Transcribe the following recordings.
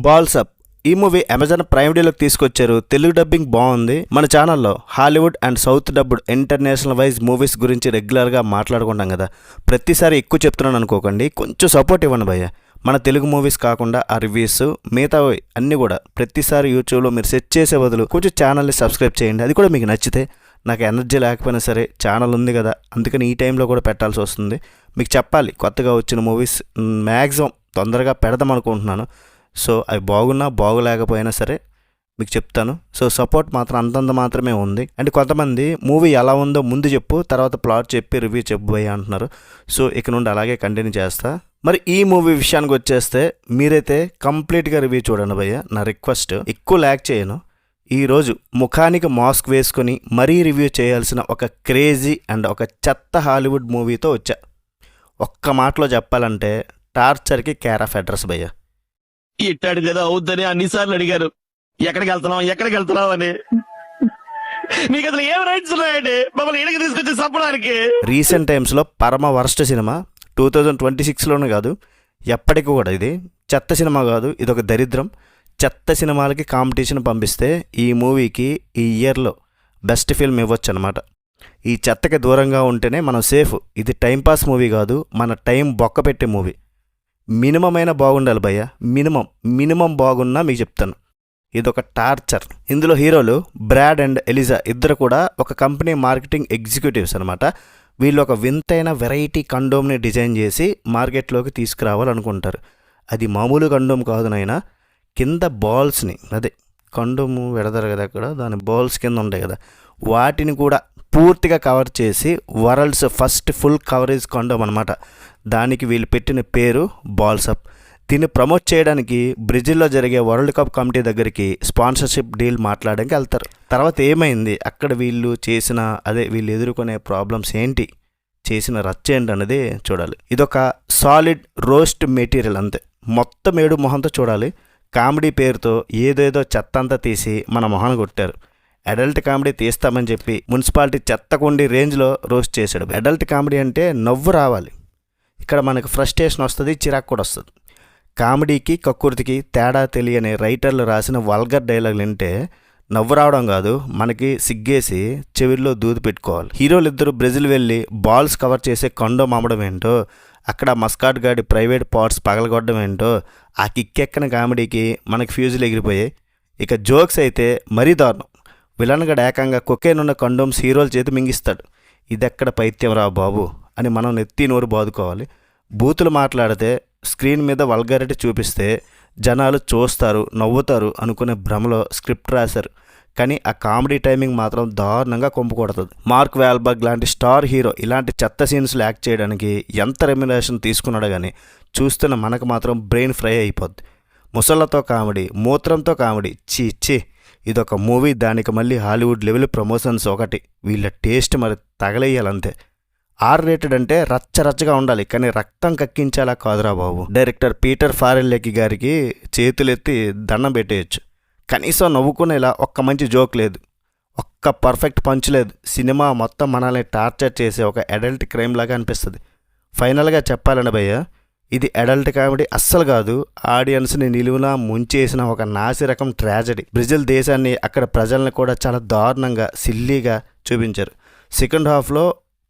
Balls up ఈ movie Amazon prime డేలోకి తీసుకొచ్చారు. Telugu dubbing బాగుంది. మన ఛానల్లో Hollywood and south dubbed international wise movies గురించి రెగ్యులర్గా మాట్లాడుకుంటాం కదా. ప్రతిసారి ఎక్కువ చెప్తున్నాను అనుకోకండి, కొంచెం సపోర్ట్ ఇవ్వండి భయ్య. మన తెలుగు మూవీస్ కాకుండా ఆ రివ్యూస్ మిగతావి అన్నీ కూడా ప్రతిసారి యూట్యూబ్లో మీరు సెర్చ్ చేసే బదులు కొంచెం ఛానల్ని సబ్స్క్రైబ్ చేయండి. అది కూడా మీకు నచ్చితే. నాకు ఎనర్జీ లేకపోయినా సరే ఛానల్ ఉంది కదా, అందుకని ఈ టైంలో కూడా పెట్టాల్సి వస్తుంది. మీకు చెప్పాలి, కొత్తగా వచ్చిన మూవీస్ మ్యాక్సిమం తొందరగా పెడదాం అనుకుంటున్నాను. సో అవి బాగున్నా బాగోలేకపోయినా సరే మీకు చెప్తాను. సో సపోర్ట్ మాత్రం అంతంత మాత్రమే ఉంది. అంటే కొంతమంది మూవీ ఎలా ఉందో ముందు చెప్పు, తర్వాత ప్లాట్ చెప్పి రివ్యూ చెప్పు భయ్య అంటున్నారు. సో ఇక నుండి అలాగే కంటిన్యూ చేస్తా. మరి ఈ మూవీ విషయానికి వచ్చేస్తే మీరైతే కంప్లీట్గా రివ్యూ చూడండి భయ్య. నా రిక్వెస్ట్, ఎక్కువ ల్యాక్ చేయను. ఈరోజు ముఖానికి మాస్క్ వేసుకొని మరీ రివ్యూ చేయాల్సిన ఒక క్రేజీ అండ్ ఒక చెత్త హాలీవుడ్ మూవీతో వచ్చా. ఒక్క మాటలో చెప్పాలంటే టార్చర్కి కేర్ ఆఫ్ అడ్రస్ భయ్య. ఇట్టాడు కదా అవుద్దని అన్నిసార్లు అడిగారు, ఎక్కడికి వెళ్తున్నావు అని. మీకు అసలు ఏం రైట్స్ ఉన్నాయండి మమ్మల్ని ఇక్కడికి తీసుకొచ్చి చంపడానికి? రీసెంట్ టైమ్స్లో పరమ వర్స్ట్ సినిమా 2026లోనే కాదు, ఎప్పటికి కూడా ఇది చెత్త సినిమా కాదు, ఇది ఒక దరిద్రం. చెత్త సినిమాలకి కాంపిటీషన్ పంపిస్తే ఈ మూవీకి ఈ ఇయర్లో బెస్ట్ ఫిల్మ్ ఇవ్వచ్చు అనమాట. ఈ చెత్తకి దూరంగా ఉంటేనే మనం సేఫ్. ఇది టైంపాస్ మూవీ కాదు, మన టైం బొక్క పెట్టే మూవీ. మినిమం అయినా బాగుండాలి భయ్య, మినిమం బాగున్నా మీకు చెప్తాను. ఇదొక టార్చర్. ఇందులో హీరోలు బ్రాడ్ అండ్ ఎలిజా ఇద్దరు కూడా ఒక కంపెనీ మార్కెటింగ్ ఎగ్జిక్యూటివ్స్ అనమాట. వీళ్ళు ఒక వింతైన వెరైటీ కండోమ్ని డిజైన్ చేసి మార్కెట్లోకి తీసుకురావాలనుకుంటారు. అది మామూలు కండోమ్ కాదు నాయనా, కింద బాల్స్ని, అదే కండోము పెడతారు కదా అక్కడ, దాని బాల్స్ కింద ఉంటాయి కదా, వాటిని కూడా పూర్తిగా కవర్ చేసి world's first full coverage condom అనమాట. దానికి వీళ్ళు పెట్టిన పేరు బాల్స్ అప్. దీన్ని ప్రమోట్ చేయడానికి బ్రెజిల్లో జరిగే వరల్డ్ కప్ కమిటీ దగ్గరికి స్పాన్సర్షిప్ డీల్ మాట్లాడడానికి వెళ్తారు. తర్వాత ఏమైంది అక్కడ, వీళ్ళు ఎదుర్కొనే ప్రాబ్లమ్స్ ఏంటి, చేసిన రచ్చ ఏంటి అన్నది చూడాలి. ఇదొక సాలిడ్ రోస్ట్ మెటీరియల్ అంతే. మొత్తం ఏడు మొహంతో చూడాలి. కామెడీ పేరుతో ఏదేదో చెత్త అంతా తీసి మన మొహాన్ని కొట్టారు. అడల్ట్ కామెడీ తీస్తామని చెప్పి మున్సిపాలిటీ చెత్తకుండి రేంజ్లో రోస్ట్ చేశాడు. అడల్ట్ కామెడీ అంటే నవ్వు రావాలి. ఇక్కడ మనకు ఫ్రస్ట్రేషన్ వస్తుంది, చిరాకు కూడా వస్తుంది. కామెడీకి కక్కుర్తికి తేడా తెలియని రైటర్లు రాసిన వల్గర్ డైలాగులు వింటే నవ్వు రావడం కాదు, మనకి సిగ్గేసి చెవిలో దూది పెట్టుకోవాలి. హీరోలు ఇద్దరు బ్రెజిల్ వెళ్ళి బాల్స్ కవర్ చేసే కండోమ్ అమ్మడం ఏంటో, అక్కడ మస్కాట్ గాడి ప్రైవేట్ పార్ట్స్ పగలగొట్టడం ఏంటో, ఆ కిక్కెక్కన కామెడీకి మనకి ఫ్యూజులు ఎగిరిపోయాయి. ఇక జోక్స్ అయితే మరీ దారుణం. విలన్ గడ ఏకంగా కొకేన్ ఉన్న కండోమ్స్ హీరోల చేతి మింగిస్తాడు. ఇదెక్కడ పైత్యం రా బాబు అని మనం నెత్తి నోరు బాదుకోవాలి. బూతులు మాట్లాడితే స్క్రీన్ మీద వల్గారిటీ చూపిస్తే జనాలు చూస్తారు, నవ్వుతారు అనుకునే భ్రమలో స్క్రిప్ట్ రాశారు. కానీ ఆ కామెడీ టైమింగ్ మాత్రం దారుణంగా కొంపుకొడుతుంది. మార్క్ వాల్బర్గ్ లాంటి స్టార్ హీరో ఇలాంటి చెత్త సీన్స్లో యాక్ట్ చేయడానికి ఎంత రెమ్యునరేషన్ తీసుకున్నాడో కానీ చూస్తున్న మనకు మాత్రం బ్రెయిన్ ఫ్రై అయిపోద్ది. ముసళ్ళతో కామెడీ, మూత్రంతో కామెడీ, చీ. ఇదొక మూవీ, దానికి మళ్ళీ హాలీవుడ్ లెవెల్ ప్రమోషన్స్ ఒకటి. వీళ్ళ టేస్ట్ మరి తగలేయాలంతే. R-rated అంటే రచ్చరచ్చగా ఉండాలి, కానీ రక్తం కక్కించేలా కాదురా బాబు. డైరెక్టర్ పీటర్ ఫారెల్లెకి గారికి చేతులెత్తి దండం పెట్టేయచ్చు. కనీసం నవ్వుకునేలా ఒక్క మంచి జోక్ లేదు, ఒక్క పర్ఫెక్ట్ పంచ్ లేదు. సినిమా మొత్తం మనల్ని టార్చర్ చేసే ఒక అడల్ట్ క్రైమ్ లాగా అనిపిస్తుంది. ఫైనల్గా చెప్పాలని భయ్య, ఇది అడల్ట్ కామెడీ అస్సలు కాదు, ఆడియన్స్ని నిలువునా ముంచేసిన ఒక నాసిరకం ట్రాజడీ. బ్రెజిల్ దేశాన్ని, అక్కడ ప్రజల్ని కూడా చాలా దారుణంగా సిల్లీగా చూపించారు. సెకండ్ హాఫ్లో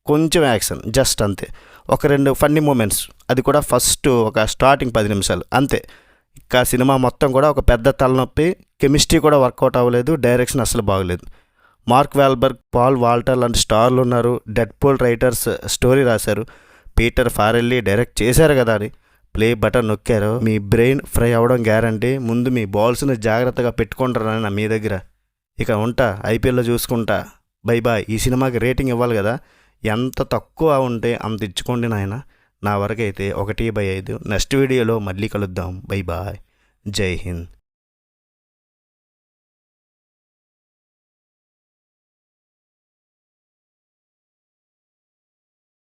కొంచెం యాక్షన్, జస్ట్ అంతే. ఒక 2 ఫన్నీ మూమెంట్స్, అది కూడా ఫస్ట్ ఒక స్టార్టింగ్ 10 నిమిషాలు అంతే. ఇంకా సినిమా మొత్తం కూడా ఒక పెద్ద తలనొప్పి. కెమిస్ట్రీ కూడా వర్కౌట్ అవ్వలేదు, డైరెక్షన్ అసలు బాగలేదు. మార్క్ వాల్బర్గ్, పాల్ వాల్టర్ లాంటి స్టార్లు ఉన్నారు. డెడ్పూల్ రైటర్స్ స్టోరీ రాశారు. పీటర్ ఫారెల్లీ డైరెక్ట్ చేశారు కదా అని ప్లే బటన్ నొక్కారు, మీ బ్రెయిన్ ఫ్రై అవ్వడం గ్యారంటీ. ముందు మీ బాల్స్ని జాగ్రత్తగా పెట్టుకుంటారని నా మీ దగ్గర. ఇక ఉంటా, ఐపీఎల్లో చూసుకుంటా. బై. ఈ సినిమాకి రేటింగ్ ఇవ్వాలి కదా, ఎంత తక్కువ ఉంటే అంత ఇచ్చుకోండి నాయన. నా వరకైతే 1/5. నెక్స్ట్ వీడియోలో మళ్ళీ కలుద్దాం. బై. జై హింద్.